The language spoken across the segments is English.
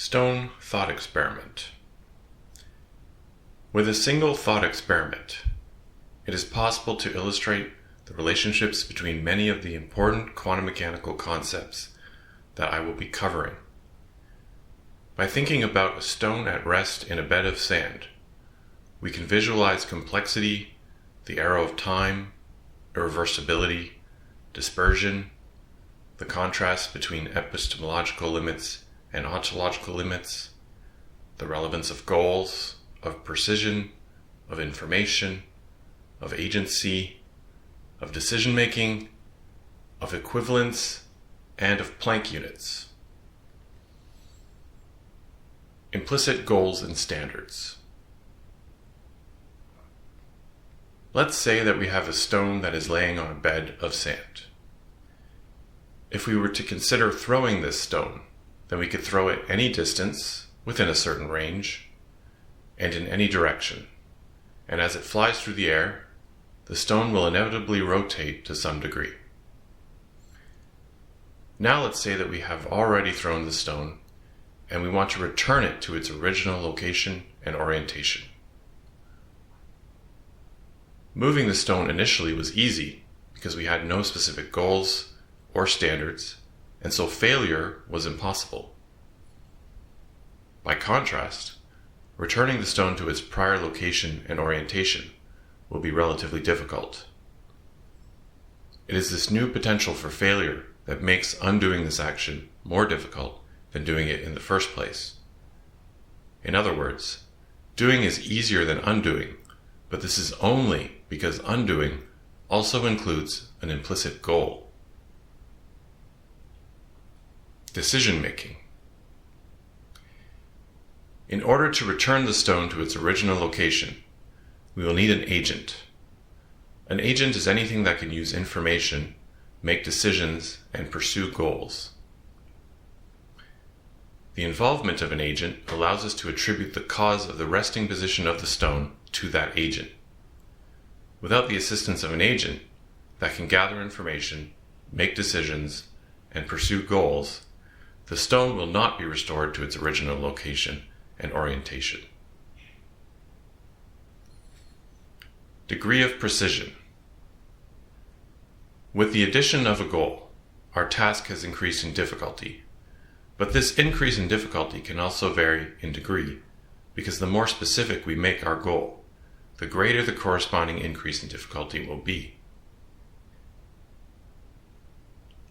Stone thought experiment. With a single thought experiment, it is possible to illustrate the relationships between many of the important quantum mechanical concepts that I will be covering. By thinking about a stone at rest in a bed of sand, we can visualize complexity, the arrow of time, irreversibility, dispersion, the contrast between epistemological limits and ontological limits, the relevance of goals, of precision, of information, of agency, of decision-making, of equivalence, and of Planck units. Implicit goals and standards. Let's say that we have a stone that is laying on a bed of sand. If we were to consider throwing this stone, then we could throw it any distance, within a certain range, and in any direction. And as it flies through the air, the stone will inevitably rotate to some degree. Now let's say that we have already thrown the stone, and we want to return it to its original location and orientation. Moving the stone initially was easy because we had no specific goals or standards, and so failure was impossible. By contrast, returning the stone to its prior location and orientation will be relatively difficult. It is this new potential for failure that makes undoing this action more difficult than doing it in the first place. In other words, doing is easier than undoing, but this is only because undoing also includes an implicit goal. Decision-making. In order to return the stone to its original location, we will need an agent. An agent is anything that can use information, make decisions, and pursue goals. The involvement of an agent allows us to attribute the cause of the resting position of the stone to that agent. Without the assistance of an agent that can gather information, make decisions, and pursue goals, the stone will not be restored to its original location and orientation. Degree of precision. With the addition of a goal, our task has increased in difficulty, but this increase in difficulty can also vary in degree, because the more specific we make our goal, the greater the corresponding increase in difficulty will be.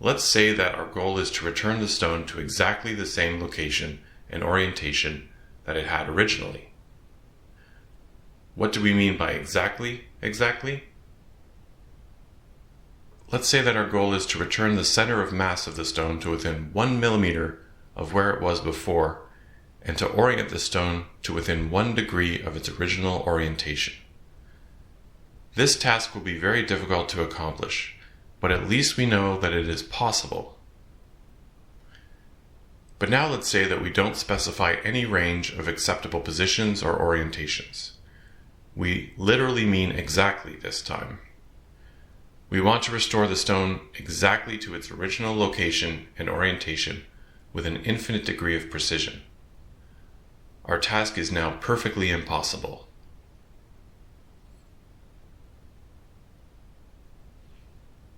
Let's say that our goal is to return the stone to exactly the same location and orientation that it had originally. What do we mean by exactly? Let's say that our goal is to return the center of mass of the stone to within 1 millimeter of where it was before, and to orient the stone to within 1 degree of its original orientation. This task will be very difficult to accomplish, but at least we know that it is possible. But now let's say that we don't specify any range of acceptable positions or orientations. We literally mean exactly this time. We want to restore the stone exactly to its original location and orientation with an infinite degree of precision. Our task is now perfectly impossible.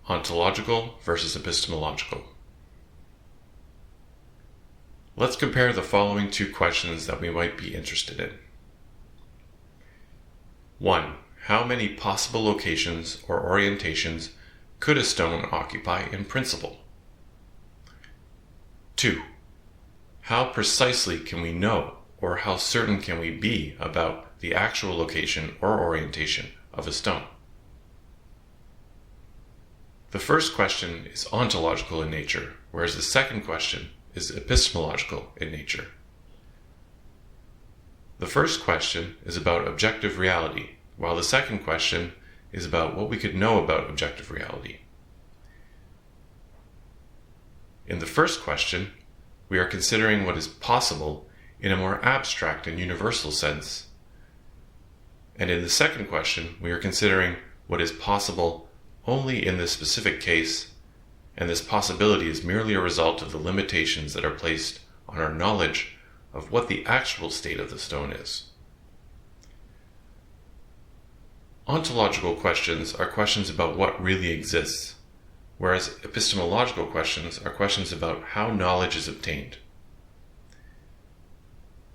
Ontological versus epistemological. Let's compare the following 2 questions that we might be interested in. 1. How many possible locations or orientations could a stone occupy in principle? 2. How precisely can we know, or how certain can we be about the actual location or orientation of a stone? The first question is ontological in nature, whereas the second question is epistemological in nature. The first question is about objective reality, while the second question is about what we could know about objective reality. In the first question, we are considering what is possible in a more abstract and universal sense, and in the second question, we are considering what is possible only in this specific case, and this possibility is merely a result of the limitations that are placed on our knowledge of what the actual state of the stone is. Ontological questions are questions about what really exists, whereas epistemological questions are questions about how knowledge is obtained.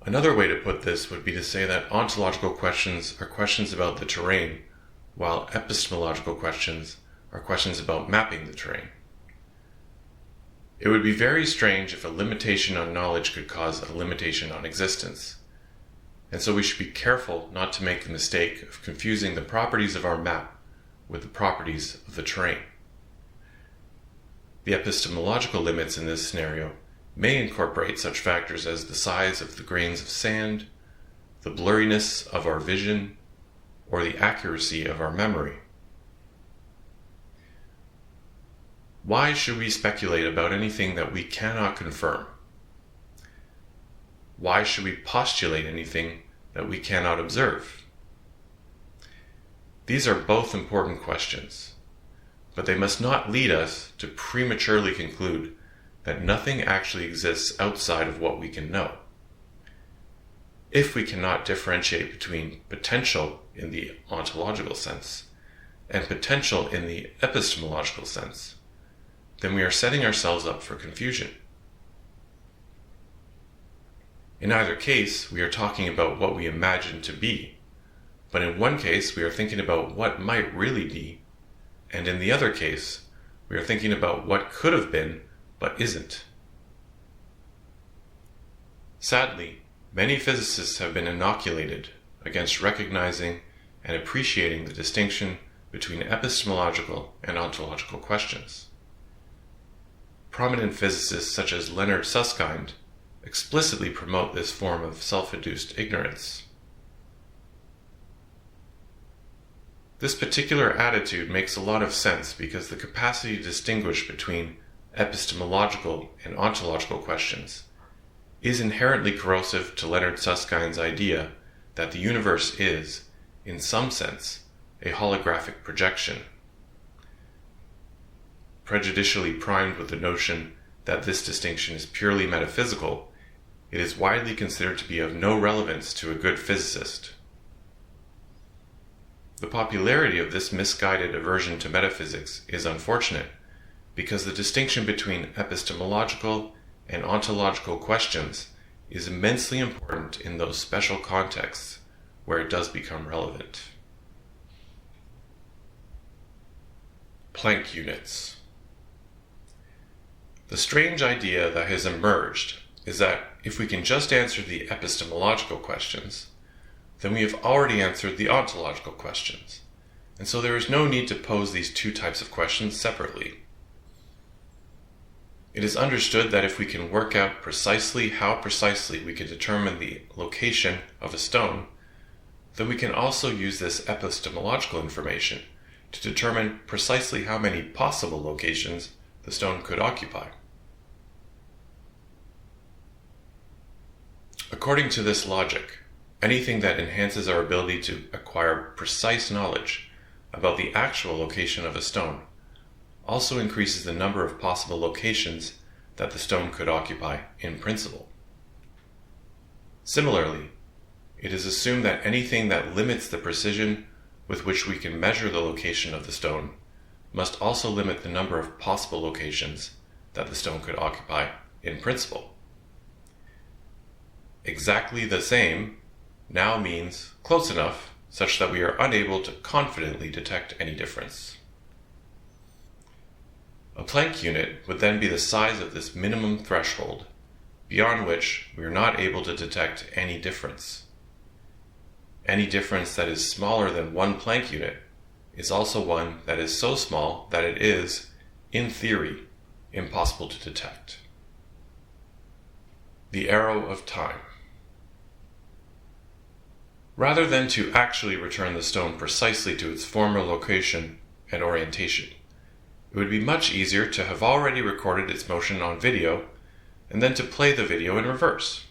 Another way to put this would be to say that ontological questions are questions about the terrain, while epistemological questions are questions about mapping the terrain. It would be very strange if a limitation on knowledge could cause a limitation on existence, and so we should be careful not to make the mistake of confusing the properties of our map with the properties of the terrain. The epistemological limits in this scenario may incorporate such factors as the size of the grains of sand, the blurriness of our vision, or the accuracy of our memory. Why should we speculate about anything that we cannot confirm? Why should we postulate anything that we cannot observe? These are both important questions, but they must not lead us to prematurely conclude that nothing actually exists outside of what we can know. If we cannot differentiate between potential in the ontological sense and potential in the epistemological sense, then we are setting ourselves up for confusion. In either case, we are talking about what we imagine to be, but in one case we are thinking about what might really be, and in the other case, we are thinking about what could have been but isn't. Sadly, many physicists have been inoculated against recognizing and appreciating the distinction between epistemological and ontological questions. Prominent physicists such as Leonard Susskind explicitly promote this form of self-induced ignorance. This particular attitude makes a lot of sense because the capacity to distinguish between epistemological and ontological questions is inherently corrosive to Leonard Susskind's idea that the universe is, in some sense, a holographic projection. Prejudicially primed with the notion that this distinction is purely metaphysical, it is widely considered to be of no relevance to a good physicist. The popularity of this misguided aversion to metaphysics is unfortunate, because the distinction between epistemological and ontological questions is immensely important in those special contexts where it does become relevant. Planck units. The strange idea that has emerged is that if we can just answer the epistemological questions, then we have already answered the ontological questions, and so there is no need to pose these two types of questions separately. It is understood that if we can work out precisely how precisely we can determine the location of a stone, then we can also use this epistemological information to determine precisely how many possible locations the stone could occupy. According to this logic, anything that enhances our ability to acquire precise knowledge about the actual location of a stone also increases the number of possible locations that the stone could occupy in principle. Similarly, it is assumed that anything that limits the precision with which we can measure the location of the stone must also limit the number of possible locations that the stone could occupy in principle. Exactly the same now means close enough such that we are unable to confidently detect any difference. A Planck unit would then be the size of this minimum threshold, beyond which we are not able to detect any difference. Any difference that is smaller than 1 Planck unit is also one that is so small that it is, in theory, impossible to detect. The arrow of time. Rather than to actually return the stone precisely to its former location and orientation, it would be much easier to have already recorded its motion on video and then to play the video in reverse.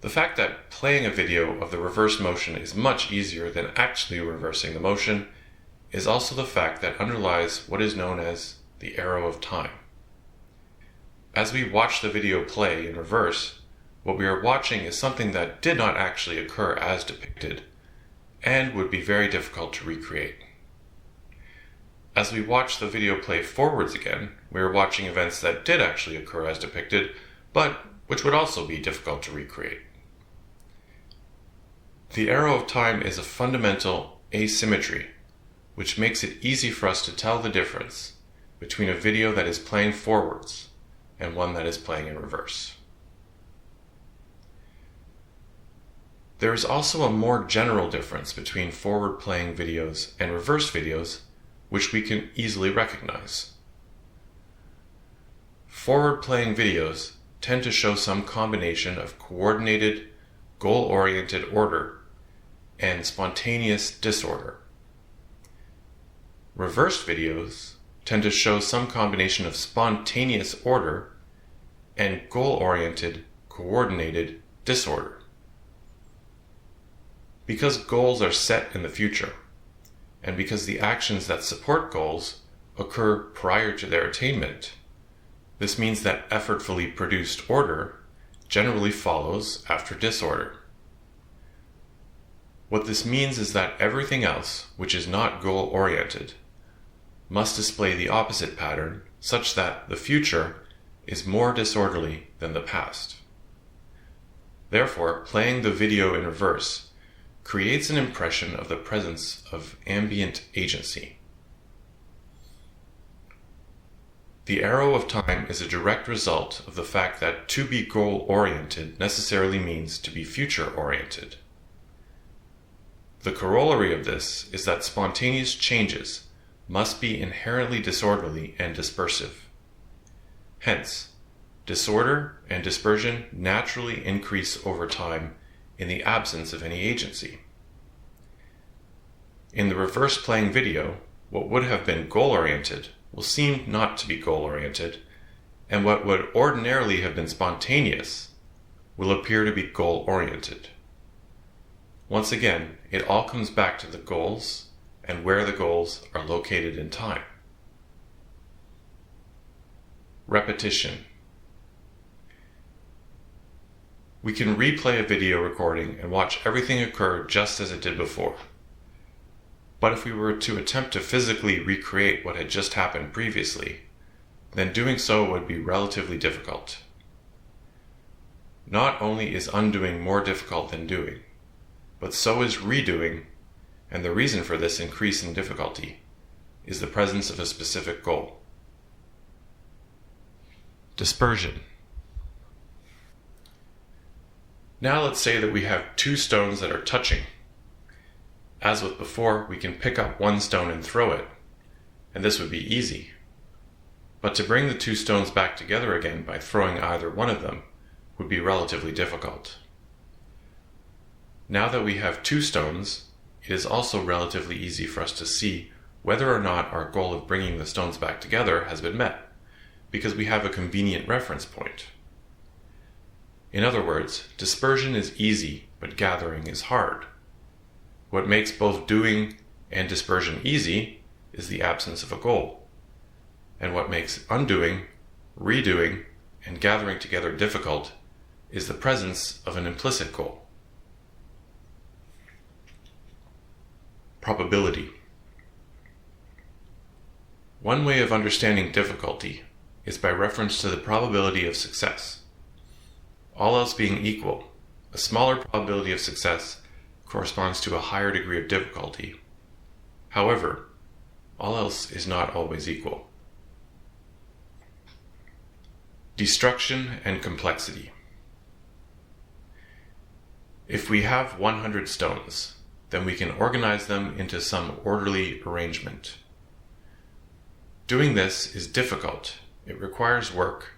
The fact that playing a video of the reverse motion is much easier than actually reversing the motion is also the fact that underlies what is known as the arrow of time. As we watch the video play in reverse, what we are watching is something that did not actually occur as depicted and would be very difficult to recreate. As we watch the video play forwards again, we are watching events that did actually occur as depicted, but which would also be difficult to recreate. The arrow of time is a fundamental asymmetry, which makes it easy for us to tell the difference between a video that is playing forwards and one that is playing in reverse. There is also a more general difference between forward-playing videos and reverse videos, which we can easily recognize. Forward-playing videos tend to show some combination of coordinated, goal-oriented order and spontaneous disorder. Reversed videos tend to show some combination of spontaneous order and goal-oriented, coordinated disorder. Because goals are set in the future, and because the actions that support goals occur prior to their attainment, this means that effortfully produced order generally follows after disorder. What this means is that everything else, which is not goal-oriented, must display the opposite pattern such that the future is more disorderly than the past. Therefore, playing the video in reverse creates an impression of the presence of ambient agency. The arrow of time is a direct result of the fact that to be goal-oriented necessarily means to be future-oriented. The corollary of this is that spontaneous changes must be inherently disorderly and dispersive. Hence, disorder and dispersion naturally increase over time in the absence of any agency. In the reverse playing video, what would have been goal-oriented will seem not to be goal-oriented, and what would ordinarily have been spontaneous will appear to be goal-oriented. Once again, it all comes back to the goals and where the goals are located in time. Repetition. We can replay a video recording and watch everything occur just as it did before. But if we were to attempt to physically recreate what had just happened previously, then doing so would be relatively difficult. Not only is undoing more difficult than doing, but so is redoing, and the reason for this increase in difficulty is the presence of a specific goal. Dispersion. Now let's say that we have two stones that are touching. As with before, we can pick up one stone and throw it, and this would be easy. But to bring the two stones back together again by throwing either one of them would be relatively difficult. Now that we have two stones, it is also relatively easy for us to see whether or not our goal of bringing the stones back together has been met, because we have a convenient reference point. In other words, dispersion is easy, but gathering is hard. What makes both doing and dispersion easy is the absence of a goal. And what makes undoing, redoing, and gathering together difficult is the presence of an implicit goal. Probability. One way of understanding difficulty is by reference to the probability of success. All else being equal, a smaller probability of success corresponds to a higher degree of difficulty. However, all else is not always equal. Destruction and complexity. If we have 100 stones, then we can organize them into some orderly arrangement. Doing this is difficult, it requires work,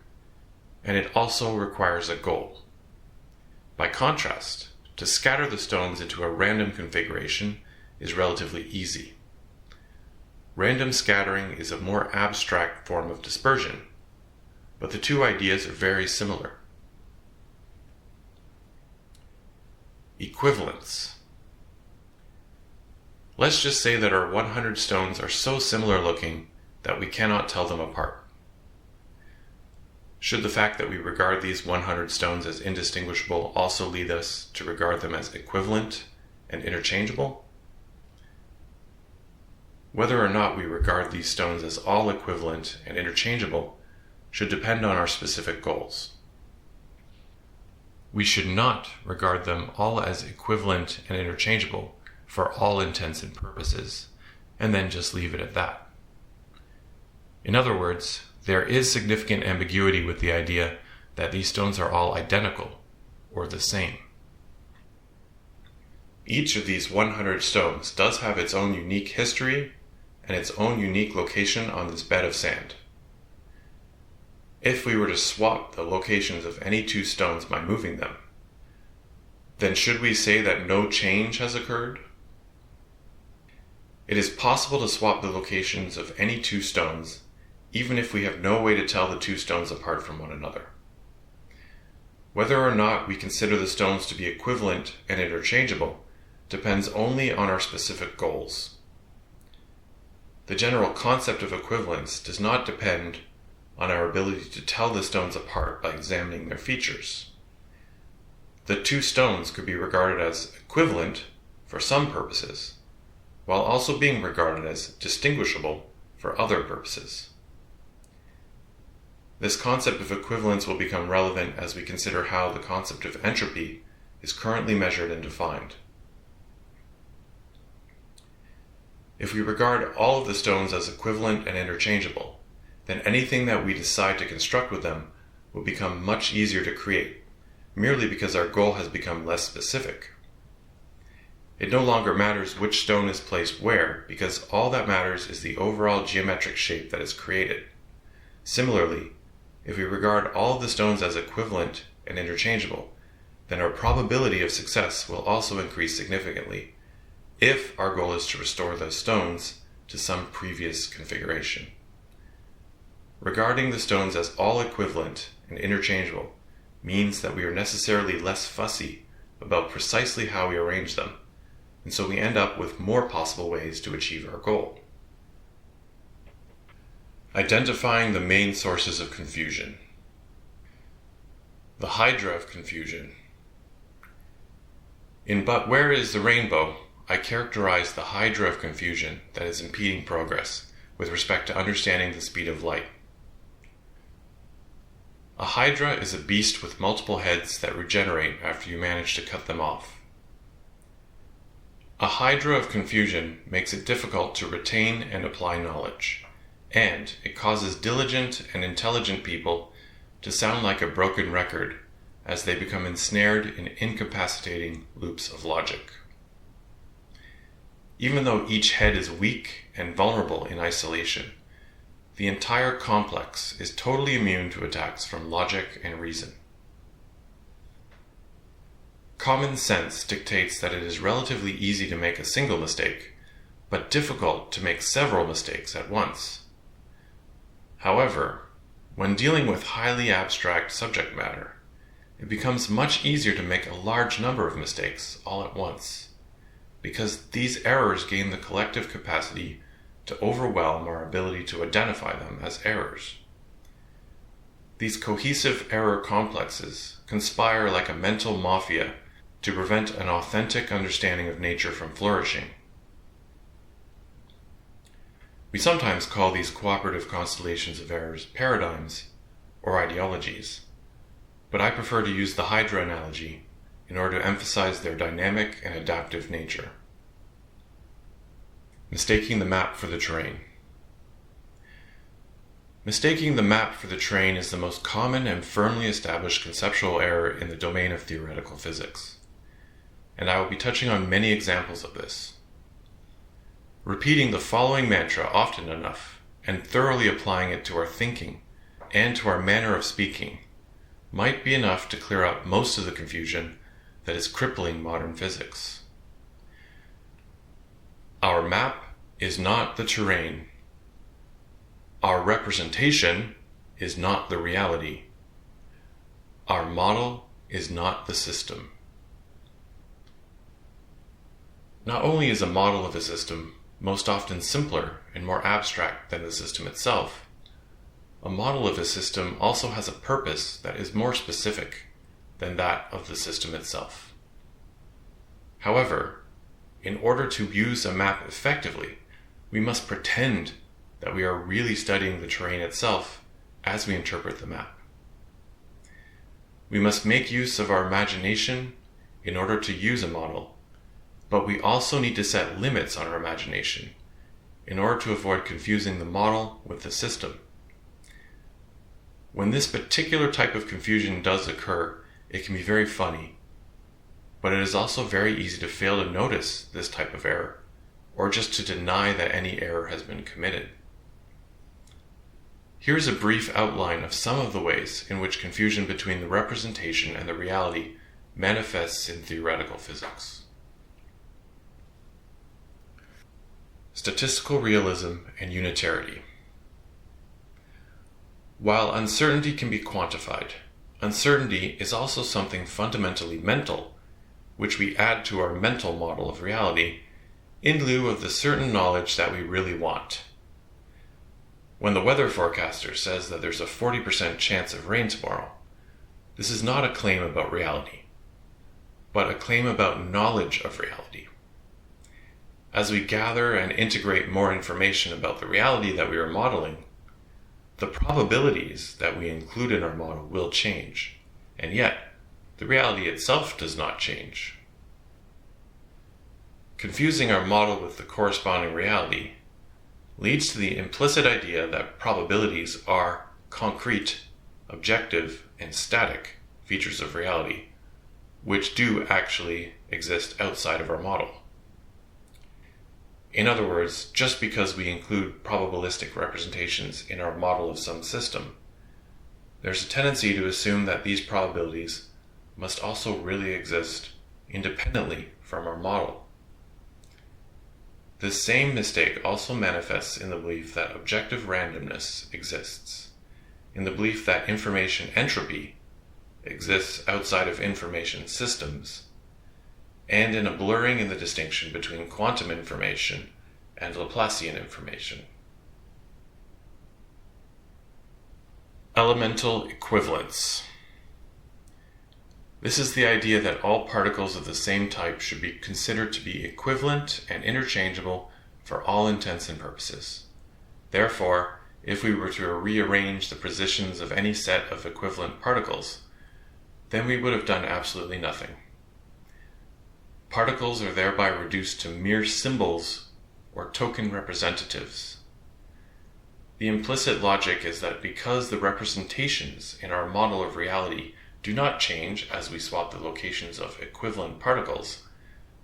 and it also requires a goal. By contrast, to scatter the stones into a random configuration is relatively easy. Random scattering is a more abstract form of dispersion, but the two ideas are very similar. Equivalence. Let's just say that our 100 stones are so similar looking that we cannot tell them apart. Should the fact that we regard these 100 stones as indistinguishable also lead us to regard them as equivalent and interchangeable? Whether or not we regard these stones as all equivalent and interchangeable should depend on our specific goals. We should not regard them all as equivalent and interchangeable for all intents and purposes, and then just leave it at that. In other words, there is significant ambiguity with the idea that these stones are all identical or the same. Each of these 100 stones does have its own unique history and its own unique location on this bed of sand. If we were to swap the locations of any two stones by moving them, then should we say that no change has occurred? It is possible to swap the locations of any two stones even if we have no way to tell the two stones apart from one another. Whether or not we consider the stones to be equivalent and interchangeable depends only on our specific goals. The general concept of equivalence does not depend on our ability to tell the stones apart by examining their features. The two stones could be regarded as equivalent for some purposes, while also being regarded as distinguishable for other purposes. This concept of equivalence will become relevant as we consider how the concept of entropy is currently measured and defined. If we regard all of the stones as equivalent and interchangeable, then anything that we decide to construct with them will become much easier to create, merely because our goal has become less specific. It no longer matters which stone is placed where, because all that matters is the overall geometric shape that is created. Similarly, if we regard all of the stones as equivalent and interchangeable, then our probability of success will also increase significantly if our goal is to restore those stones to some previous configuration. Regarding the stones as all equivalent and interchangeable means that we are necessarily less fussy about precisely how we arrange them, and so we end up with more possible ways to achieve our goal. Identifying the main sources of confusion. The Hydra of confusion. In But Where is the Rainbow? I characterize the Hydra of confusion that is impeding progress with respect to understanding the speed of light. A hydra is a beast with multiple heads that regenerate after you manage to cut them off. A hydra of confusion makes it difficult to retain and apply knowledge, and it causes diligent and intelligent people to sound like a broken record as they become ensnared in incapacitating loops of logic. Even though each head is weak and vulnerable in isolation, the entire complex is totally immune to attacks from logic and reason. Common sense dictates that it is relatively easy to make a single mistake, but difficult to make several mistakes at once. However, when dealing with highly abstract subject matter, it becomes much easier to make a large number of mistakes all at once, because these errors gain the collective capacity to overwhelm our ability to identify them as errors. These cohesive error complexes conspire like a mental mafia to prevent an authentic understanding of nature from flourishing. We sometimes call these cooperative constellations of errors paradigms or ideologies, but I prefer to use the Hydra analogy in order to emphasize their dynamic and adaptive nature. Mistaking the map for the terrain. Mistaking the map for the terrain is the most common and firmly established conceptual error in the domain of theoretical physics, and I will be touching on many examples of this. Repeating the following mantra often enough and thoroughly applying it to our thinking and to our manner of speaking might be enough to clear up most of the confusion that is crippling modern physics. Our map is not the terrain. Our representation is not the reality. Our model is not the system. Not only is a model of a system most often simpler and more abstract than the system itself, a model of a system also has a purpose that is more specific than that of the system itself. However, in order to use a map effectively, we must pretend that we are really studying the terrain itself as we interpret the map. We must make use of our imagination in order to use a model, but we also need to set limits on our imagination in order to avoid confusing the model with the system. When this particular type of confusion does occur, it can be very funny, but it is also very easy to fail to notice this type of error, or just to deny that any error has been committed. Here's a brief outline of some of the ways in which confusion between the representation and the reality manifests in theoretical physics. Statistical realism and unitarity. While uncertainty can be quantified, uncertainty is also something fundamentally mental, which we add to our mental model of reality in lieu of the certain knowledge that we really want. When the weather forecaster says that there's a 40% chance of rain tomorrow, this is not a claim about reality, but a claim about knowledge of reality. As we gather and integrate more information about the reality that we are modeling, the probabilities that we include in our model will change, and yet the reality itself does not change. Confusing our model with the corresponding reality leads to the implicit idea that probabilities are concrete, objective, and static features of reality, which do actually exist outside of our model. In other words, just because we include probabilistic representations in our model of some system, there's a tendency to assume that these probabilities must also really exist independently from our model. This same mistake also manifests in the belief that objective randomness exists, in the belief that information entropy exists outside of information systems, and in a blurring in the distinction between quantum information and Laplacian information. Elemental equivalence. This is the idea that all particles of the same type should be considered to be equivalent and interchangeable for all intents and purposes. Therefore, if we were to rearrange the positions of any set of equivalent particles, then we would have done absolutely nothing. Particles are thereby reduced to mere symbols or token representatives. The implicit logic is that because the representations in our model of reality do not change as we swap the locations of equivalent particles,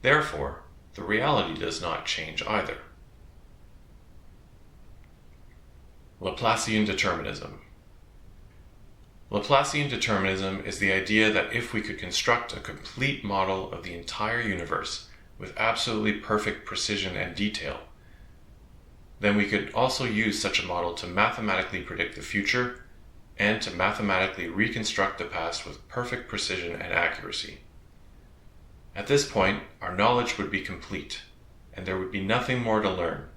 therefore, the reality does not change either. Laplacian determinism. Laplacian determinism is the idea that if we could construct a complete model of the entire universe with absolutely perfect precision and detail, then we could also use such a model to mathematically predict the future and to mathematically reconstruct the past with perfect precision and accuracy. At this point, our knowledge would be complete, and there would be nothing more to learn.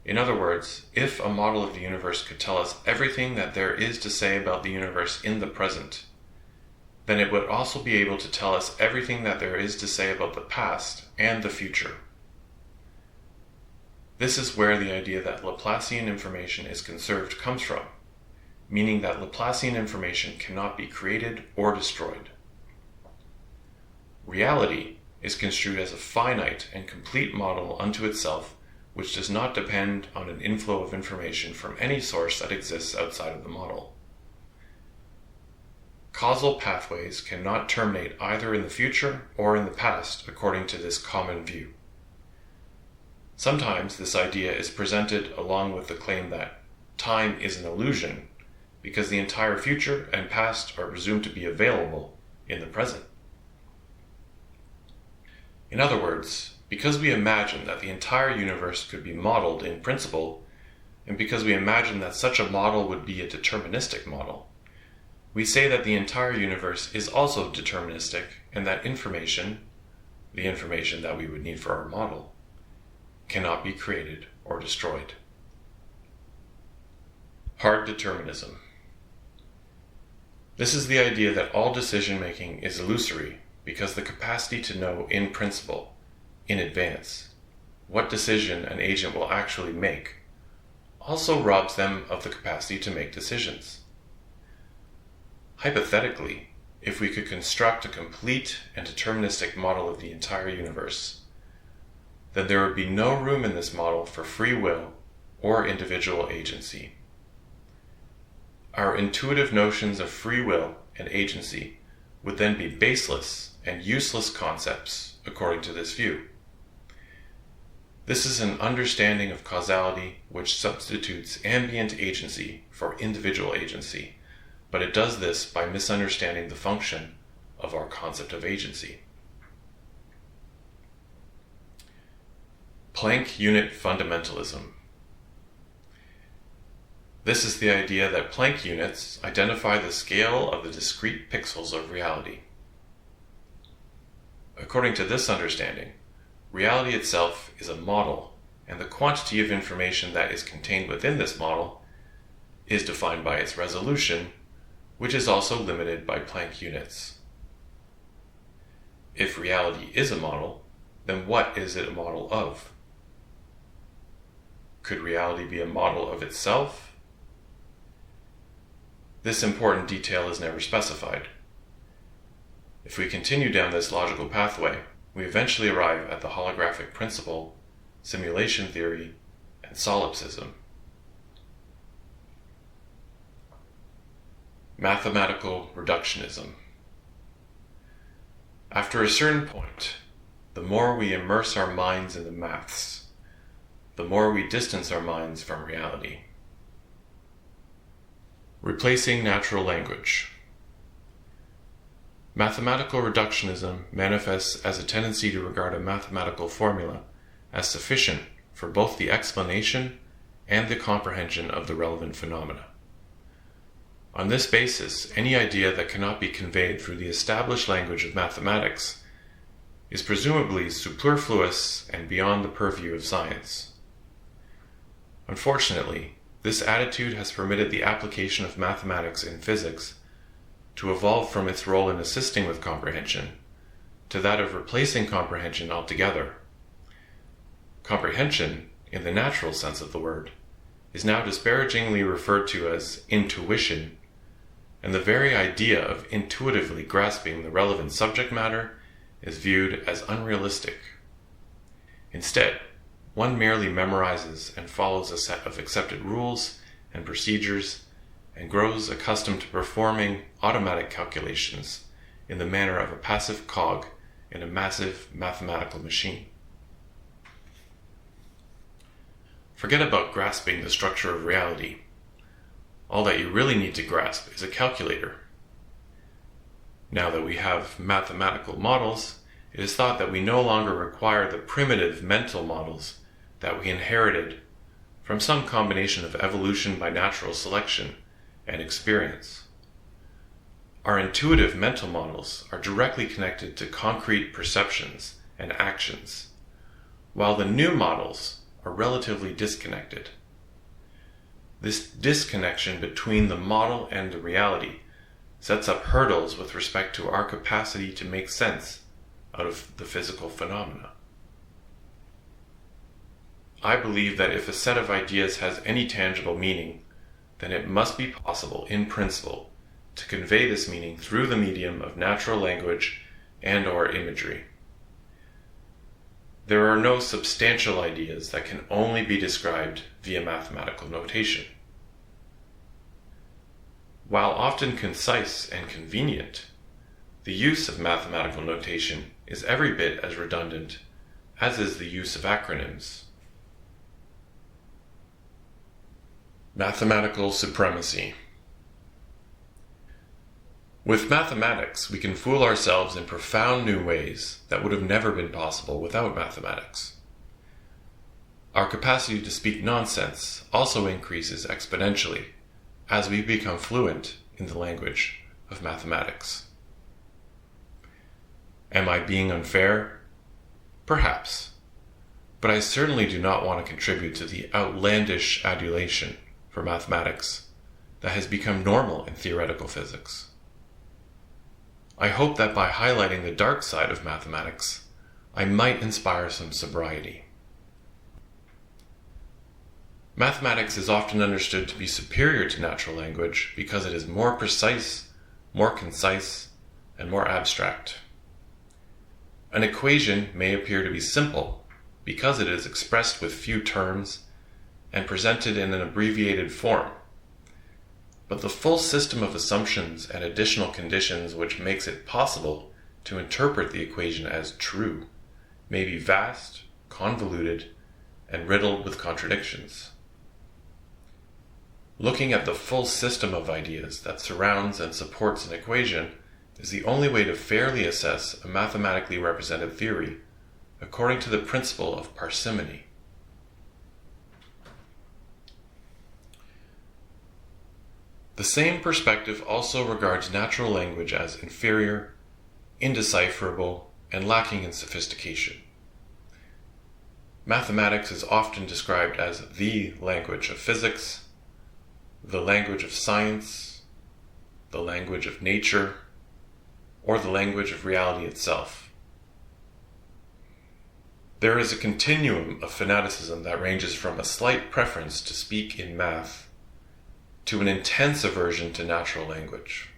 In other words, if a model of the universe could tell us everything that there is to say about the universe in the present, then it would also be able to tell us everything that there is to say about the past and the future. This is where the idea that Laplacian information is conserved comes from, meaning that Laplacian information cannot be created or destroyed. Reality is construed as a finite and complete model unto itself, which does not depend on an inflow of information from any source that exists outside of the model. Causal pathways cannot terminate either in the future or in the past according to this common view. Sometimes this idea is presented along with the claim that time is an illusion because the entire future and past are presumed to be available in the present. In other words, because we imagine that the entire universe could be modeled in principle, and because we imagine that such a model would be a deterministic model, we say that the entire universe is also deterministic and that information, the information that we would need for our model, cannot be created or destroyed. Hard determinism. This is the idea that all decision-making is illusory because the capacity to know in principle, in advance, what decision an agent will actually make also robs them of the capacity to make decisions. Hypothetically, if we could construct a complete and deterministic model of the entire universe, then there would be no room in this model for free will or individual agency. Our intuitive notions of free will and agency would then be baseless and useless concepts according to this view. This is an understanding of causality which substitutes ambient agency for individual agency, but it does this by misunderstanding the function of our concept of agency. Planck unit fundamentalism. This is the idea that Planck units identify the scale of the discrete pixels of reality. According to this understanding, reality itself is a model, and the quantity of information that is contained within this model is defined by its resolution, which is also limited by Planck units. If reality is a model, then what is it a model of? Could reality be a model of itself? This important detail is never specified. If we continue down this logical pathway, we eventually arrive at the holographic principle, simulation theory, and solipsism. Mathematical reductionism. After a certain point, the more we immerse our minds in the maths, the more we distance our minds from reality. Replacing natural language. Mathematical reductionism manifests as a tendency to regard a mathematical formula as sufficient for both the explanation and the comprehension of the relevant phenomena. On this basis, any idea that cannot be conveyed through the established language of mathematics is presumably superfluous and beyond the purview of science. Unfortunately, this attitude has permitted the application of mathematics in physics to evolve from its role in assisting with comprehension to that of replacing comprehension altogether. Comprehension, in the natural sense of the word, is now disparagingly referred to as intuition, and the very idea of intuitively grasping the relevant subject matter is viewed as unrealistic. Instead, one merely memorizes and follows a set of accepted rules and procedures and grows accustomed to performing automatic calculations in the manner of a passive cog in a massive mathematical machine. Forget about grasping the structure of reality. All that you really need to grasp is a calculator. Now that we have mathematical models, it is thought that we no longer require the primitive mental models that we inherited from some combination of evolution by natural selection and experience. Our intuitive mental models are directly connected to concrete perceptions and actions, while the new models are relatively disconnected. This disconnection between the model and the reality sets up hurdles with respect to our capacity to make sense out of the physical phenomena. I believe that if a set of ideas has any tangible meaning, then it must be possible, in principle, to convey this meaning through the medium of natural language and/or imagery. There are no substantial ideas that can only be described via mathematical notation. While often concise and convenient, the use of mathematical notation is every bit as redundant as is the use of acronyms. Mathematical supremacy. With mathematics, we can fool ourselves in profound new ways that would have never been possible without mathematics. Our capacity to speak nonsense also increases exponentially as we become fluent in the language of mathematics. Am I being unfair? Perhaps, but I certainly do not want to contribute to the outlandish adulation for mathematics that has become normal in theoretical physics. I hope that by highlighting the dark side of mathematics, I might inspire some sobriety. Mathematics is often understood to be superior to natural language because it is more precise, more concise, and more abstract. An equation may appear to be simple because it is expressed with few terms and presented in an abbreviated form. But the full system of assumptions and additional conditions which makes it possible to interpret the equation as true may be vast, convoluted, and riddled with contradictions. Looking at the full system of ideas that surrounds and supports an equation is the only way to fairly assess a mathematically represented theory according to the principle of parsimony. The same perspective also regards natural language as inferior, indecipherable, and lacking in sophistication. Mathematics is often described as the language of physics, the language of science, the language of nature, or the language of reality itself. There is a continuum of fanaticism that ranges from a slight preference to speak in math to an intense aversion to natural language.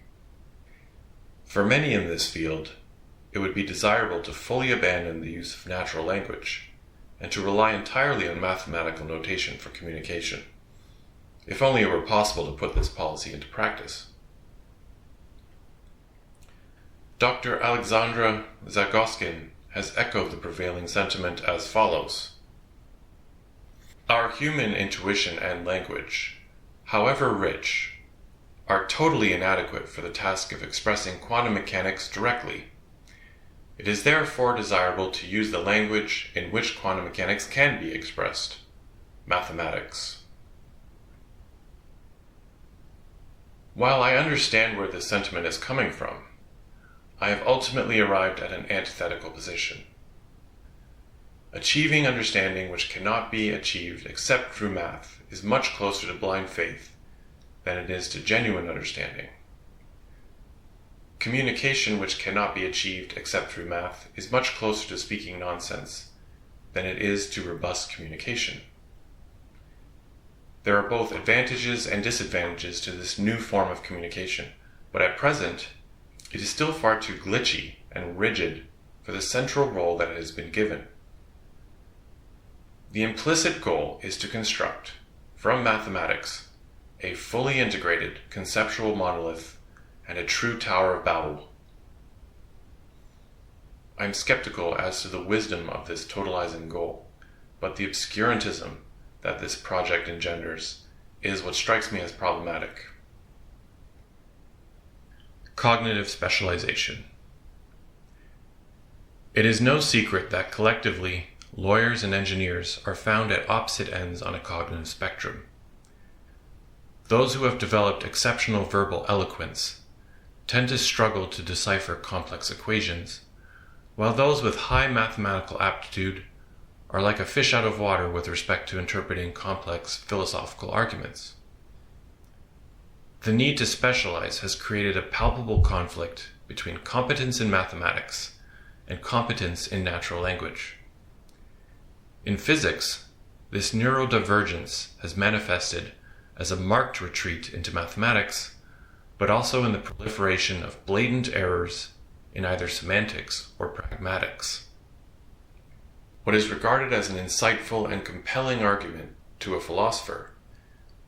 For many in this field, it would be desirable to fully abandon the use of natural language and to rely entirely on mathematical notation for communication, if only it were possible to put this policy into practice. Dr. Alexandra Zagoskin has echoed the prevailing sentiment as follows: "Our human intuition and language, however rich, are totally inadequate for the task of expressing quantum mechanics directly. It is therefore desirable to use the language in which quantum mechanics can be expressed, mathematics." While I understand where this sentiment is coming from, I have ultimately arrived at an antithetical position. Achieving understanding which cannot be achieved except through math is much closer to blind faith than it is to genuine understanding. Communication which cannot be achieved except through math is much closer to speaking nonsense than it is to robust communication. There are both advantages and disadvantages to this new form of communication, but at present, it is still far too glitchy and rigid for the central role that it has been given. The implicit goal is to construct, from mathematics, a fully integrated conceptual monolith and a true Tower of Babel. I am skeptical as to the wisdom of this totalizing goal, but the obscurantism that this project engenders is what strikes me as problematic. Cognitive specialization. It is no secret that collectively, lawyers and engineers are found at opposite ends on a cognitive spectrum. Those who have developed exceptional verbal eloquence tend to struggle to decipher complex equations, while those with high mathematical aptitude are like a fish out of water with respect to interpreting complex philosophical arguments. The need to specialize has created a palpable conflict between competence in mathematics and competence in natural language. In physics, this neurodivergence has manifested as a marked retreat into mathematics, but also in the proliferation of blatant errors in either semantics or pragmatics. What is regarded as an insightful and compelling argument to a philosopher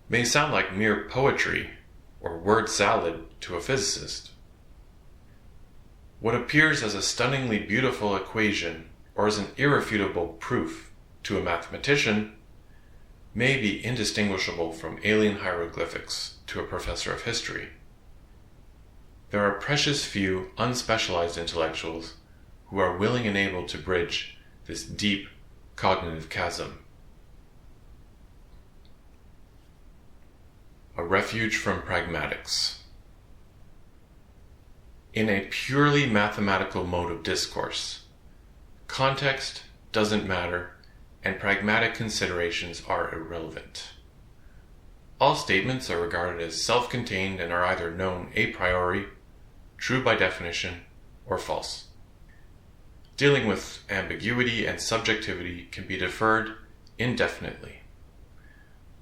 may sound like mere poetry or word salad to a physicist. What appears as a stunningly beautiful equation or as an irrefutable proof to a mathematician may be indistinguishable from alien hieroglyphics to a professor of history. There are precious few unspecialized intellectuals who are willing and able to bridge this deep cognitive chasm. A refuge from pragmatics. In a purely mathematical mode of discourse, context doesn't matter and pragmatic considerations are irrelevant. All statements are regarded as self-contained and are either known a priori, true by definition, or false. Dealing with ambiguity and subjectivity can be deferred indefinitely.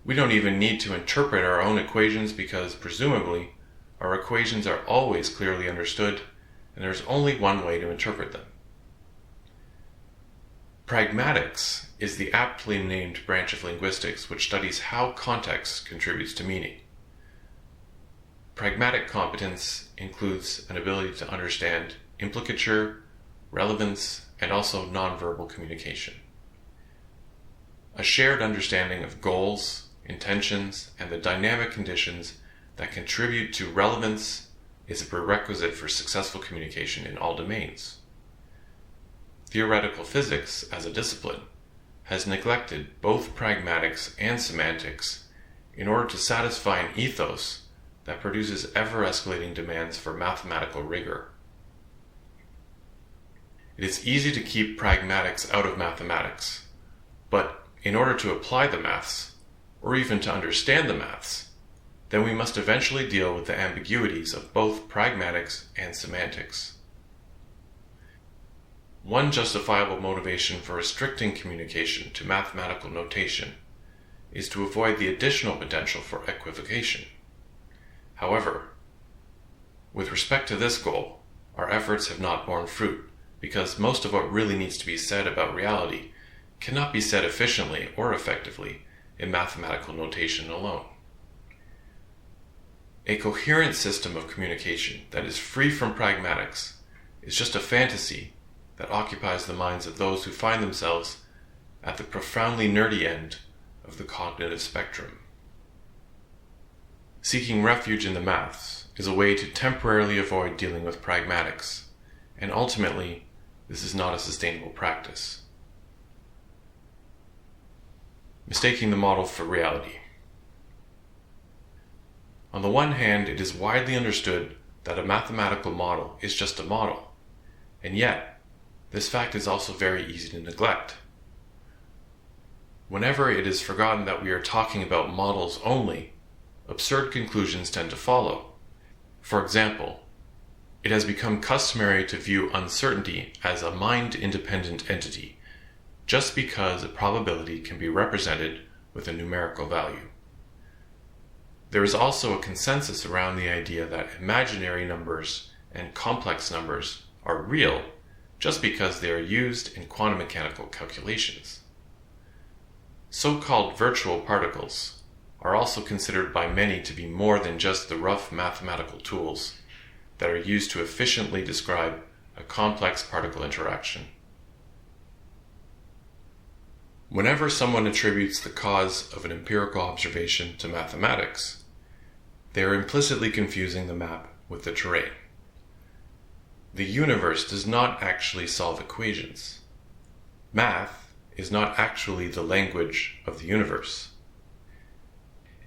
We don't even need to interpret our own equations because, presumably, our equations are always clearly understood and there's only one way to interpret them. Pragmatics is the aptly named branch of linguistics which studies how context contributes to meaning. Pragmatic competence includes an ability to understand implicature, relevance, and also nonverbal communication. A shared understanding of goals, intentions, and the dynamic conditions that contribute to relevance is a prerequisite for successful communication in all domains. Theoretical physics, as a discipline, has neglected both pragmatics and semantics in order to satisfy an ethos that produces ever-escalating demands for mathematical rigor. It is easy to keep pragmatics out of mathematics, but in order to apply the maths, or even to understand the maths, then we must eventually deal with the ambiguities of both pragmatics and semantics. One justifiable motivation for restricting communication to mathematical notation is to avoid the additional potential for equivocation. However, with respect to this goal, our efforts have not borne fruit because most of what really needs to be said about reality cannot be said efficiently or effectively in mathematical notation alone. A coherent system of communication that is free from pragmatics is just a fantasy that occupies the minds of those who find themselves at the profoundly nerdy end of the cognitive spectrum. Seeking refuge in the maths is a way to temporarily avoid dealing with pragmatics, and ultimately, this is not a sustainable practice. Mistaking the model for reality. On the one hand, it is widely understood that a mathematical model is just a model, and yet, this fact is also very easy to neglect. Whenever it is forgotten that we are talking about models only, absurd conclusions tend to follow. For example, it has become customary to view uncertainty as a mind-independent entity, just because a probability can be represented with a numerical value. There is also a consensus around the idea that imaginary numbers and complex numbers are real just because they are used in quantum mechanical calculations. So-called virtual particles are also considered by many to be more than just the rough mathematical tools that are used to efficiently describe a complex particle interaction. Whenever someone attributes the cause of an empirical observation to mathematics, they are implicitly confusing the map with the terrain. The universe does not actually solve equations. Math is not actually the language of the universe.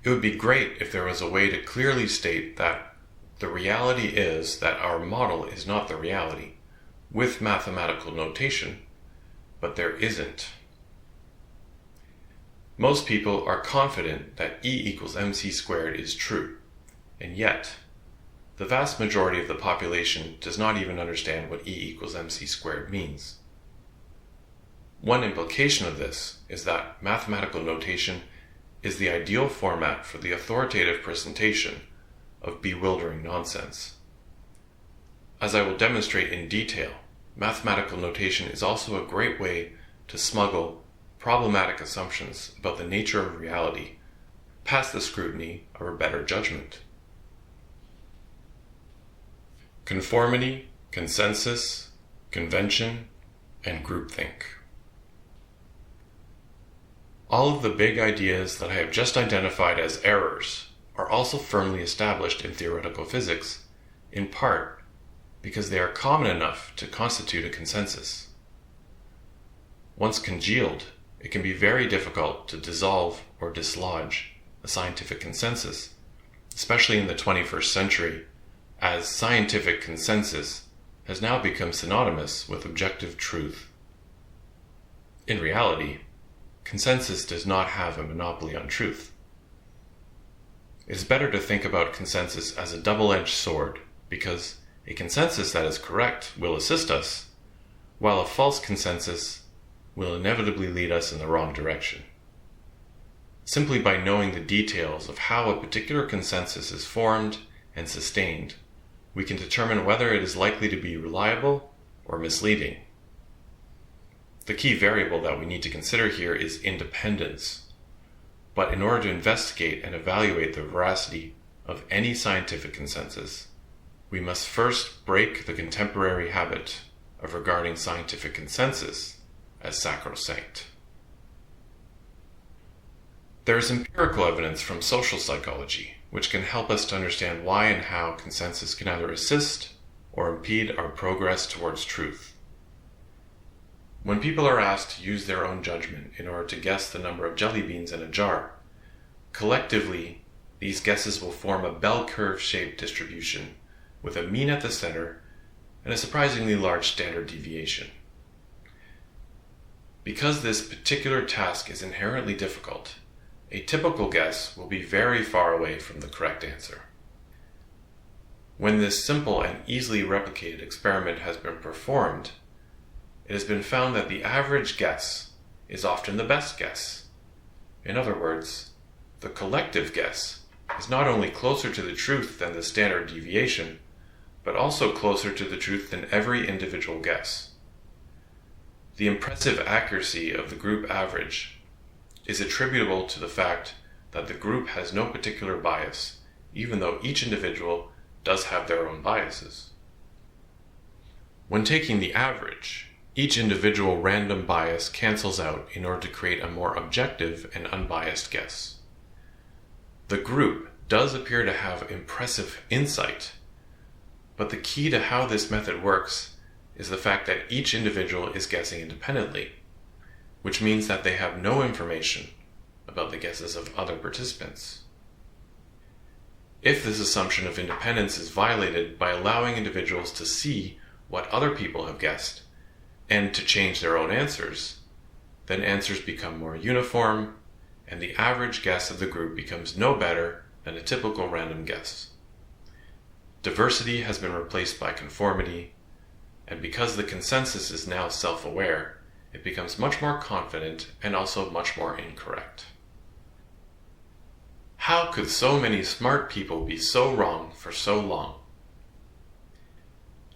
It would be great if there was a way to clearly state that the reality is that our model is not the reality, with mathematical notation, but there isn't. Most people are confident that E equals mc squared is true, and yet, the vast majority of the population does not even understand what E equals mc squared means. One implication of this is that mathematical notation is the ideal format for the authoritative presentation of bewildering nonsense. As I will demonstrate in detail, mathematical notation is also a great way to smuggle problematic assumptions about the nature of reality past the scrutiny of our better judgment. Conformity, consensus, convention, and groupthink. All of the big ideas that I have just identified as errors are also firmly established in theoretical physics, in part because they are common enough to constitute a consensus. Once congealed, it can be very difficult to dissolve or dislodge a scientific consensus, especially in the 21st century, as scientific consensus has now become synonymous with objective truth. In reality, consensus does not have a monopoly on truth. It is better to think about consensus as a double-edged sword, because a consensus that is correct will assist us, while a false consensus will inevitably lead us in the wrong direction. Simply by knowing the details of how a particular consensus is formed and sustained, we can determine whether it is likely to be reliable or misleading. The key variable that we need to consider here is independence. But in order to investigate and evaluate the veracity of any scientific consensus, we must first break the contemporary habit of regarding scientific consensus as sacrosanct. There is empirical evidence from social psychology which can help us to understand why and how consensus can either assist or impede our progress towards truth. When people are asked to use their own judgment in order to guess the number of jelly beans in a jar, collectively, these guesses will form a bell curve-shaped distribution with a mean at the center and a surprisingly large standard deviation. Because this particular task is inherently difficult, a typical guess will be very far away from the correct answer. When this simple and easily replicated experiment has been performed, it has been found that the average guess is often the best guess. In other words, the collective guess is not only closer to the truth than the standard deviation, but also closer to the truth than every individual guess. The impressive accuracy of the group average is attributable to the fact that the group has no particular bias, even though each individual does have their own biases. When taking the average, each individual random bias cancels out in order to create a more objective and unbiased guess. The group does appear to have impressive insight, but the key to how this method works is the fact that each individual is guessing independently, which means that they have no information about the guesses of other participants. If this assumption of independence is violated by allowing individuals to see what other people have guessed and to change their own answers, then answers become more uniform, and the average guess of the group becomes no better than a typical random guess. Diversity has been replaced by conformity, and because the consensus is now self-aware, it becomes much more confident and also much more incorrect. How could so many smart people be so wrong for so long?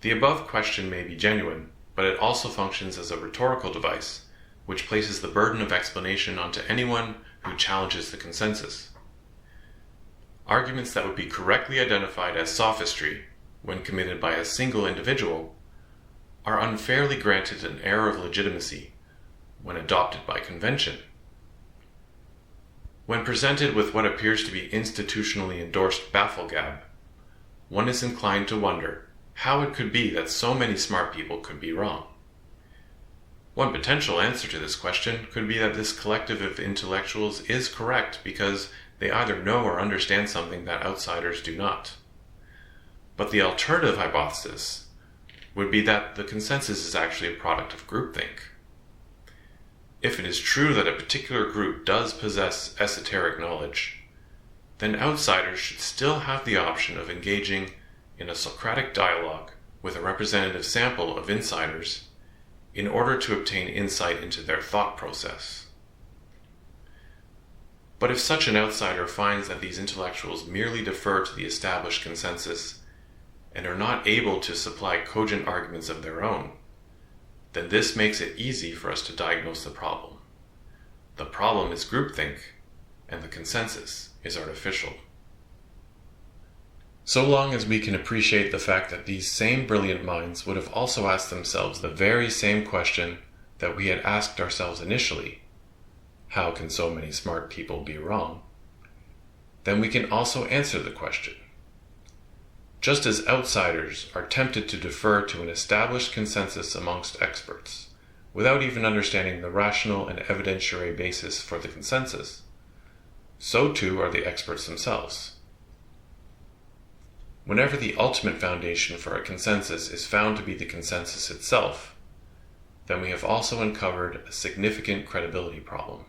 The above question may be genuine, but it also functions as a rhetorical device, which places the burden of explanation onto anyone who challenges the consensus. Arguments that would be correctly identified as sophistry when committed by a single individual are unfairly granted an air of legitimacy when adopted by convention. When presented with what appears to be institutionally endorsed bafflegab, one is inclined to wonder how it could be that so many smart people could be wrong. One potential answer to this question could be that this collective of intellectuals is correct because they either know or understand something that outsiders do not. But the alternative hypothesis would be that the consensus is actually a product of groupthink. If it is true that a particular group does possess esoteric knowledge, then outsiders should still have the option of engaging in a Socratic dialogue with a representative sample of insiders in order to obtain insight into their thought process. But if such an outsider finds that these intellectuals merely defer to the established consensus and are not able to supply cogent arguments of their own, then this makes it easy for us to diagnose the problem. The problem is groupthink, and the consensus is artificial. So long as we can appreciate the fact that these same brilliant minds would have also asked themselves the very same question that we had asked ourselves initially, how can so many smart people be wrong? Then we can also answer the question. Just as outsiders are tempted to defer to an established consensus amongst experts, without even understanding the rational and evidentiary basis for the consensus, so too are the experts themselves. Whenever the ultimate foundation for a consensus is found to be the consensus itself, then we have also uncovered a significant credibility problem.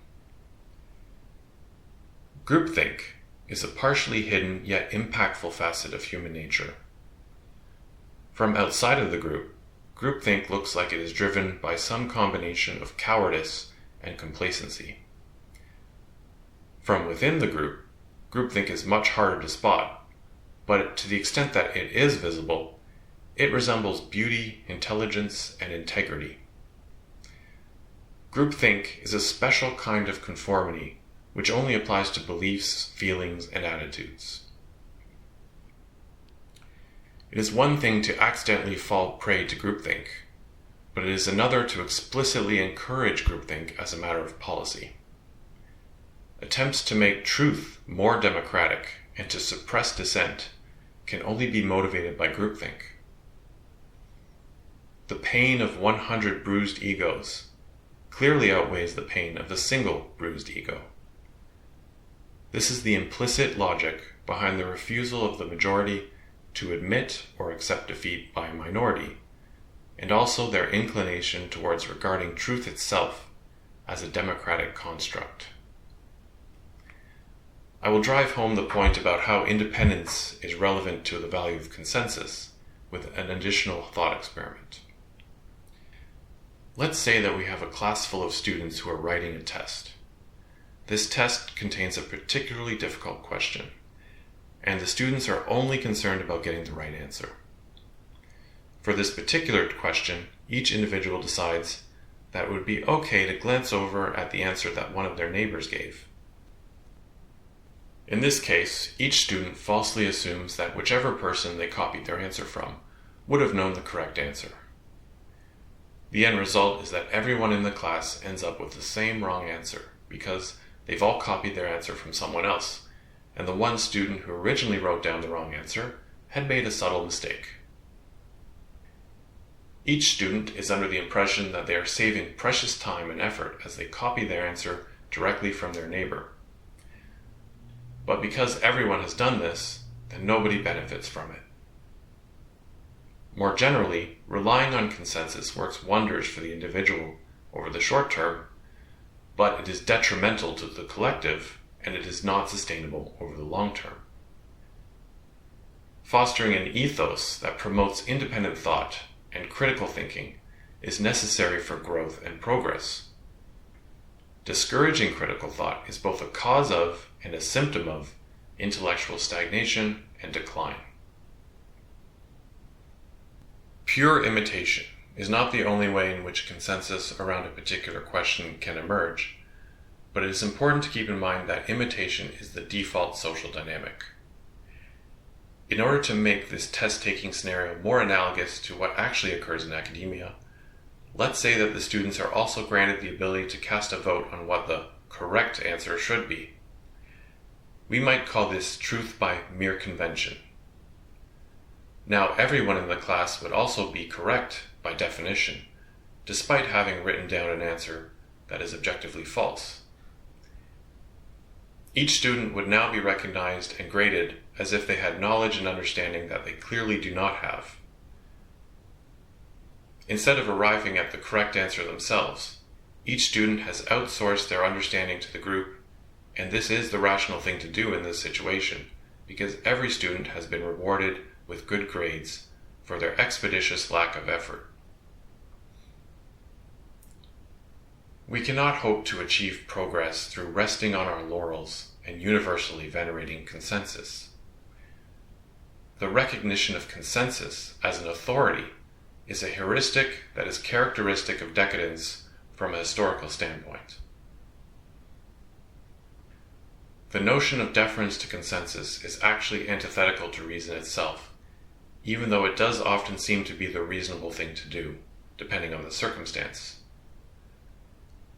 Groupthink is a partially hidden yet impactful facet of human nature. From outside of the group, groupthink looks like it is driven by some combination of cowardice and complacency. From within the group, groupthink is much harder to spot, but to the extent that it is visible, it resembles beauty, intelligence, and integrity. Groupthink is a special kind of conformity which only applies to beliefs, feelings, and attitudes. It is one thing to accidentally fall prey to groupthink, but it is another to explicitly encourage groupthink as a matter of policy. Attempts to make truth more democratic and to suppress dissent can only be motivated by groupthink. The pain of 100 bruised egos clearly outweighs the pain of a single bruised ego. This is the implicit logic behind the refusal of the majority to admit or accept defeat by a minority, and also their inclination towards regarding truth itself as a democratic construct. I will drive home the point about how independence is relevant to the value of consensus with an additional thought experiment. Let's say that we have a class full of students who are writing a test. This test contains a particularly difficult question, and the students are only concerned about getting the right answer. For this particular question, each individual decides that it would be okay to glance over at the answer that one of their neighbors gave. In this case, each student falsely assumes that whichever person they copied their answer from would have known the correct answer. The end result is that everyone in the class ends up with the same wrong answer because they've all copied their answer from someone else, and the one student who originally wrote down the wrong answer had made a subtle mistake. Each student is under the impression that they are saving precious time and effort as they copy their answer directly from their neighbor. But because everyone has done this, then nobody benefits from it. More generally, relying on consensus works wonders for the individual over the short term, but it is detrimental to the collective, and it is not sustainable over the long term. Fostering an ethos that promotes independent thought and critical thinking is necessary for growth and progress. Discouraging critical thought is both a cause of and a symptom of intellectual stagnation and decline. Pure imitation is not the only way in which consensus around a particular question can emerge, but it is important to keep in mind that imitation is the default social dynamic. In order to make this test-taking scenario more analogous to what actually occurs in academia, let's say that the students are also granted the ability to cast a vote on what the correct answer should be. We might call this truth by mere convention. Now, everyone in the class would also be correct by definition, despite having written down an answer that is objectively false. Each student would now be recognized and graded as if they had knowledge and understanding that they clearly do not have. Instead of arriving at the correct answer themselves, each student has outsourced their understanding to the group, and this is the rational thing to do in this situation, because every student has been rewarded with good grades for their expeditious lack of effort. We cannot hope to achieve progress through resting on our laurels and universally venerating consensus. The recognition of consensus as an authority is a heuristic that is characteristic of decadence from a historical standpoint. The notion of deference to consensus is actually antithetical to reason itself, even though it does often seem to be the reasonable thing to do, depending on the circumstance.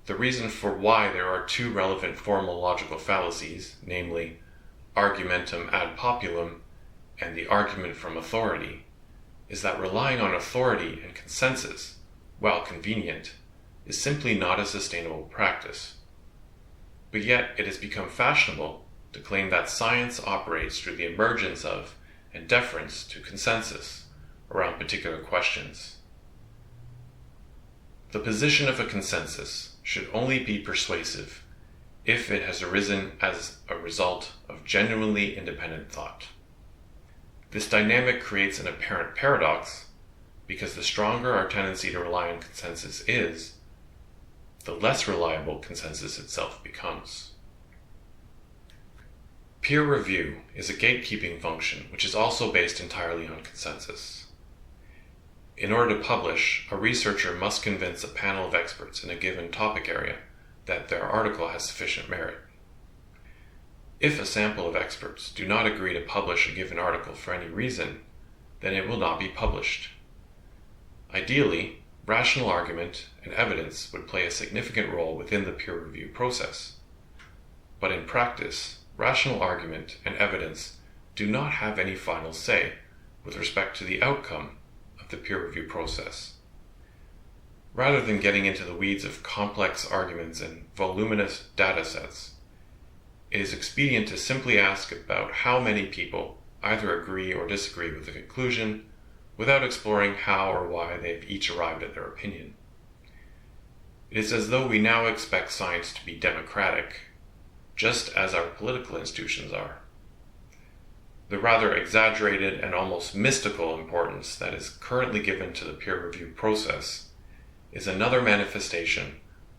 The reason for why there are two relevant formal logical fallacies, namely argumentum ad populum and the argument from authority, is that relying on authority and consensus, while convenient, is simply not a sustainable practice. But yet it has become fashionable to claim that science operates through the emergence of and deference to consensus around particular questions. The position of a consensus should only be persuasive if it has arisen as a result of genuinely independent thought. This dynamic creates an apparent paradox because the stronger our tendency to rely on consensus is, the less reliable consensus itself becomes. Peer review is a gatekeeping function which is also based entirely on consensus. In order to publish, a researcher must convince a panel of experts in a given topic area that their article has sufficient merit. If a sample of experts do not agree to publish a given article for any reason, then it will not be published. Ideally, rational argument and evidence would play a significant role within the peer review process. But in practice, rational argument and evidence do not have any final say with respect to the outcome of the peer review process. Rather than getting into the weeds of complex arguments and voluminous data sets, it is expedient to simply ask about how many people either agree or disagree with the conclusion without exploring how or why they have each arrived at their opinion. It is as though we now expect science to be democratic, just as our political institutions are. The rather exaggerated and almost mystical importance that is currently given to the peer review process is another manifestation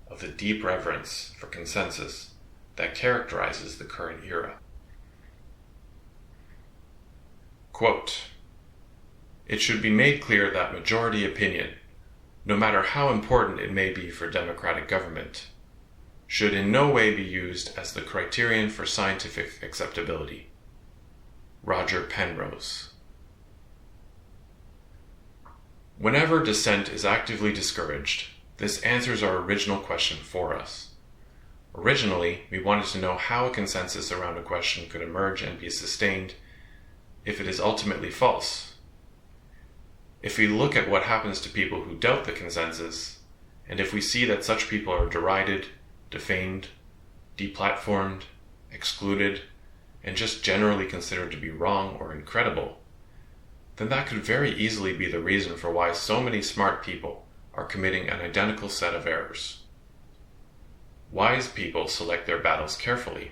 of the deep reverence for consensus that characterizes the current era. Quote, "It should be made clear that majority opinion, no matter how important it may be for democratic government, should in no way be used as the criterion for scientific acceptability." Roger Penrose. Whenever dissent is actively discouraged, this answers our original question for us. Originally, we wanted to know how a consensus around a question could emerge and be sustained if it is ultimately false. If we look at what happens to people who doubt the consensus, and if we see that such people are derided, defamed, deplatformed, excluded, and just generally considered to be wrong or incredible, then that could very easily be the reason for why so many smart people are committing an identical set of errors. Wise people select their battles carefully.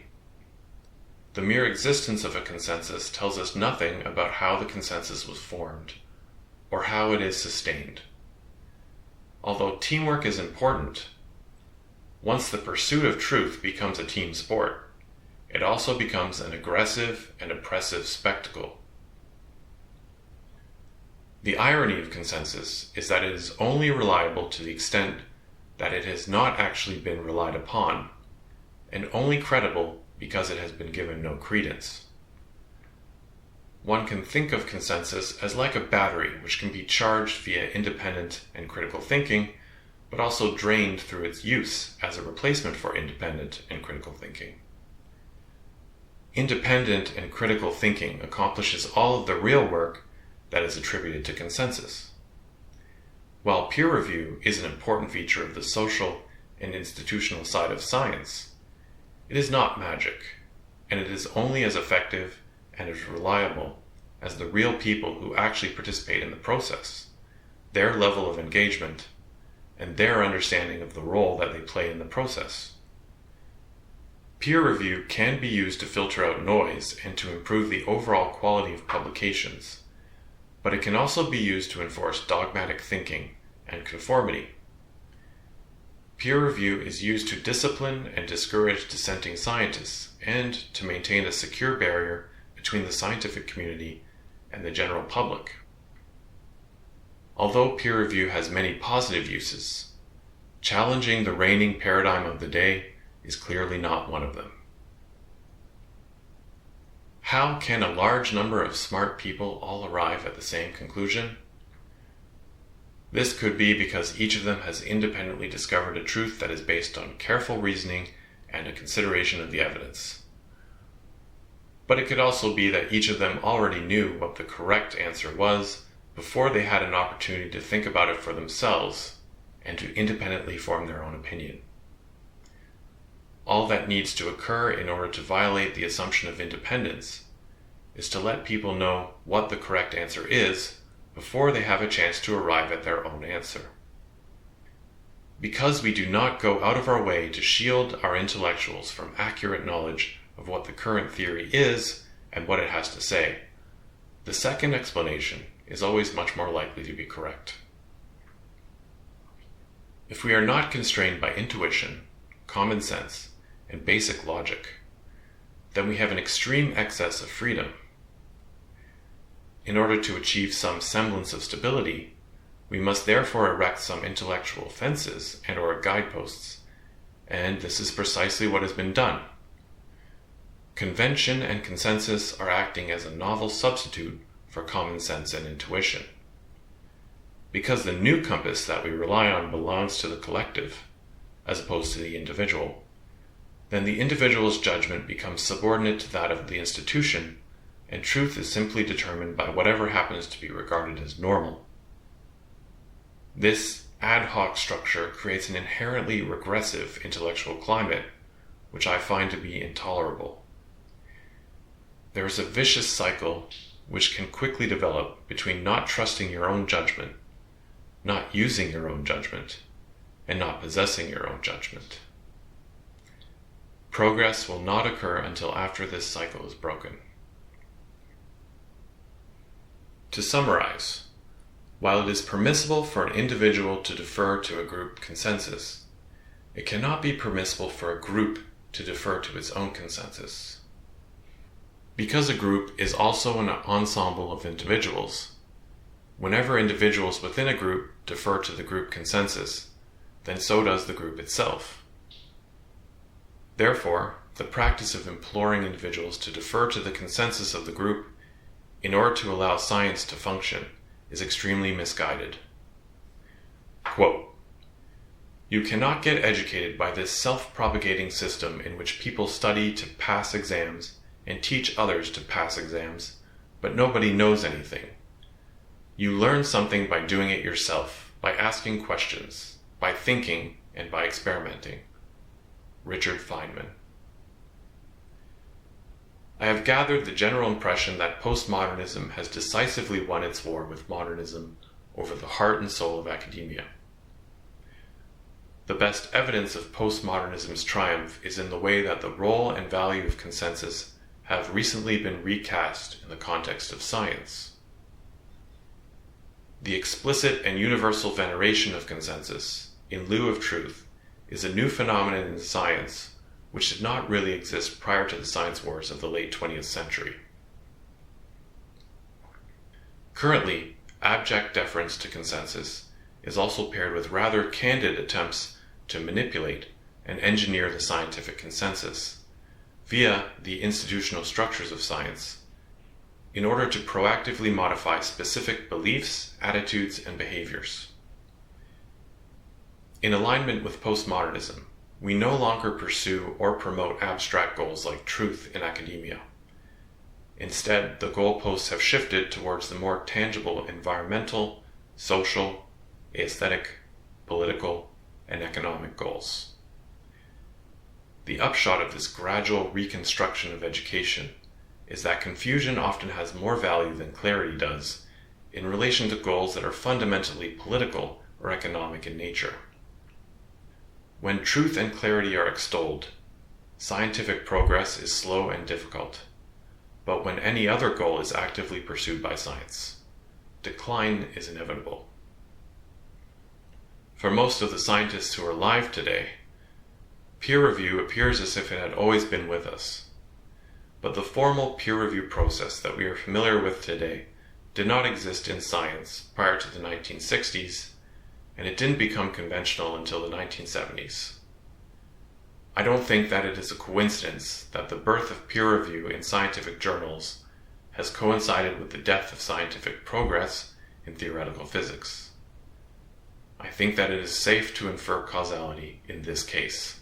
The mere existence of a consensus tells us nothing about how the consensus was formed, or how it is sustained. Although teamwork is important, once the pursuit of truth becomes a team sport, it also becomes an aggressive and oppressive spectacle. The irony of consensus is that it is only reliable to the extent that it has not actually been relied upon, and only credible because it has been given no credence. One can think of consensus as like a battery which can be charged via independent and critical thinking, but also drained through its use as a replacement for independent and critical thinking. Independent and critical thinking accomplishes all of the real work that is attributed to consensus. While peer review is an important feature of the social and institutional side of science, it is not magic, and it is only as effective and as reliable as the real people who actually participate in the process, their level of engagement, and their understanding of the role that they play in the process. Peer review can be used to filter out noise and to improve the overall quality of publications, but it can also be used to enforce dogmatic thinking and conformity. Peer review is used to discipline and discourage dissenting scientists and to maintain a secure barrier between the scientific community and the general public. Although peer review has many positive uses, challenging the reigning paradigm of the day is clearly not one of them. How can a large number of smart people all arrive at the same conclusion? This could be because each of them has independently discovered a truth that is based on careful reasoning and a consideration of the evidence. But it could also be that each of them already knew what the correct answer was before they had an opportunity to think about it for themselves and to independently form their own opinion. All that needs to occur in order to violate the assumption of independence is to let people know what the correct answer is before they have a chance to arrive at their own answer. Because we do not go out of our way to shield our intellectuals from accurate knowledge of what the current theory is and what it has to say, the second explanation is always much more likely to be correct. If we are not constrained by intuition, common sense, and basic logic, then we have an extreme excess of freedom. In order to achieve some semblance of stability, we must therefore erect some intellectual fences and/or guideposts, and this is precisely what has been done. Convention and consensus are acting as a novel substitute for common sense and intuition. Because the new compass that we rely on belongs to the collective, as opposed to the individual, then the individual's judgment becomes subordinate to that of the institution, and truth is simply determined by whatever happens to be regarded as normal. This ad hoc structure creates an inherently regressive intellectual climate, which I find to be intolerable. There is a vicious cycle which can quickly develop between not trusting your own judgment, not using your own judgment, and not possessing your own judgment. Progress will not occur until after this cycle is broken. To summarize, while it is permissible for an individual to defer to a group consensus, it cannot be permissible for a group to defer to its own consensus. Because a group is also an ensemble of individuals, whenever individuals within a group defer to the group consensus, then so does the group itself. Therefore, the practice of imploring individuals to defer to the consensus of the group in order to allow science to function is extremely misguided. Quote, "You cannot get educated by this self-propagating system in which people study to pass exams and teach others to pass exams, but nobody knows anything. You learn something by doing it yourself, by asking questions, by thinking, and by experimenting." Richard Feynman. I have gathered the general impression that postmodernism has decisively won its war with modernism over the heart and soul of academia. The best evidence of postmodernism's triumph is in the way that the role and value of consensus have recently been recast in the context of science. The explicit and universal veneration of consensus, in lieu of truth, is a new phenomenon in science which did not really exist prior to the science wars of the late 20th century. Currently, abject deference to consensus is also paired with rather candid attempts to manipulate and engineer the scientific consensus via the institutional structures of science in order to proactively modify specific beliefs, attitudes, and behaviors. In alignment with postmodernism, we no longer pursue or promote abstract goals like truth in academia. Instead, the goalposts have shifted towards the more tangible environmental, social, aesthetic, political, and economic goals. The upshot of this gradual reconstruction of education is that confusion often has more value than clarity does in relation to goals that are fundamentally political or economic in nature. When truth and clarity are extolled, scientific progress is slow and difficult. But when any other goal is actively pursued by science, decline is inevitable. For most of the scientists who are alive today, peer review appears as if it had always been with us. But the formal peer review process that we are familiar with today did not exist in science prior to the 1960s, and it didn't become conventional until the 1970s. I don't think that it is a coincidence that the birth of peer review in scientific journals has coincided with the death of scientific progress in theoretical physics. I think that it is safe to infer causality in this case.